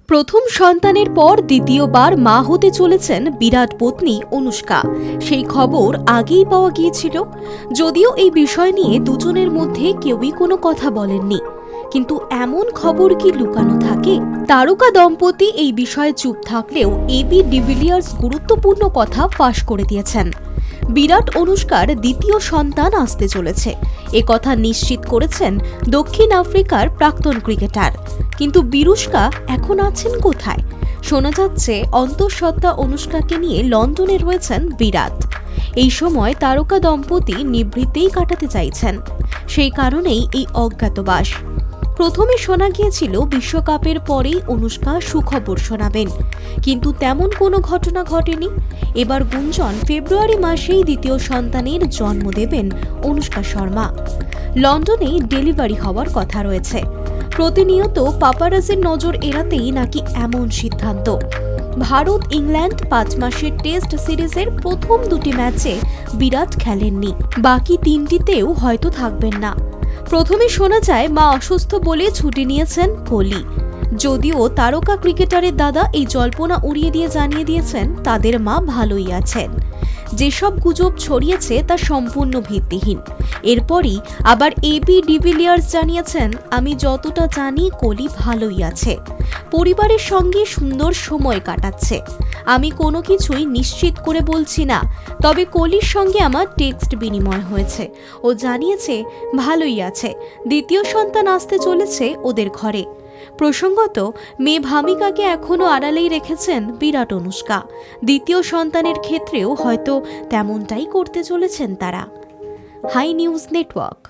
প্রথম সন্তানের পর দ্বিতীয়বার মা হতে চলেছেন বিরাট পত্নী অনুষ্কা। সেই খবর আগেই পাওয়া গিয়েছিল, যদিও এই বিষয় নিয়ে দুজনের মধ্যে কেউই কোনো কথা বলেননি। কিন্তু এমন খবর কি লুকানো থাকে? তারকা দম্পতি এই বিষয়ে চুপ থাকলেও এবি ডিভিলিয়ার্স গুরুত্বপূর্ণ কথা ফাঁস করে দিয়েছেন। বিরাট অনুষ্কার দ্বিতীয় সন্তান আসতে চলেছে একথা নিশ্চিত করেছেন দক্ষিণ আফ্রিকার প্রাক্তন ক্রিকেটার। কিন্তু বিরুষ্কা এখন আছেন কোথায়? শোনা যাচ্ছে অন্তঃসত্ত্বা অনুষ্কাকে নিয়ে লন্ডনে রয়েছেন বিরাট। এই সময় তারকা দম্পতি নিভৃতেই কাটাতে চাইছেন, সেই কারণেই এই অজ্ঞাতবাস। প্রথমে শোনা গিয়েছিল বিশ্বকাপের পরেই অনুষ্কা সুখবর শোনাবেন, কিন্তু তেমন কোনো ঘটনা ঘটেনি। এবার গুঞ্জন ফেব্রুয়ারি মাসেই দ্বিতীয় সন্তানের জন্ম দেবেন অনুষ্কা শর্মা। লন্ডনে ডেলিভারি হওয়ার কথা রয়েছে। প্রতিনিয়ত পাপারাজির নজর এড়াতেই নাকি এমন সিদ্ধান্ত। ভারত ইংল্যান্ড 5 মাসের টেস্ট সিরিজের প্রথম 2টি ম্যাচে বিরাট খেলেননি, বাকি 3টিতেও হয়তো থাকবেন না। প্রথমে শোনা যায় মা অসুস্থ বলে ছুটি নিয়েছেন কোহলি, যদিও তারকা ক্রিকেটারের দাদা এই জল্পনা উড়িয়ে দিয়ে জানিয়ে দিয়েছেন তাদের মা ভালোই আছেন। যেসব গুজব ছড়িয়েছে তা সম্পূর্ণ ভিত্তিহীন। এরপরই আবার এবি ডিভিলিয়ার্স জানিয়েছেন, আমি যতটা জানি কোহলি ভালোই আছে, পরিবারের সঙ্গে সুন্দর সময় কাটাচ্ছে। আমি কোনো কিছুই নিশ্চিত করে বলছি না, তবে কোহলির সঙ্গে আমার টেক্সট বিনিময় হয়েছে, ও জানিয়েছে ভালোই আছে। দ্বিতীয় সন্তান আসতে চলেছে ওদের ঘরে। প্রসঙ্গত, মেয়ে ভামিকাকে এখনও আড়ালেই রেখেছেন বিরাট অনুষ্কা। দ্বিতীয় সন্তানের ক্ষেত্রেও হয়তো তেমনটাই করতে চলেছেন তারা। Hi News network.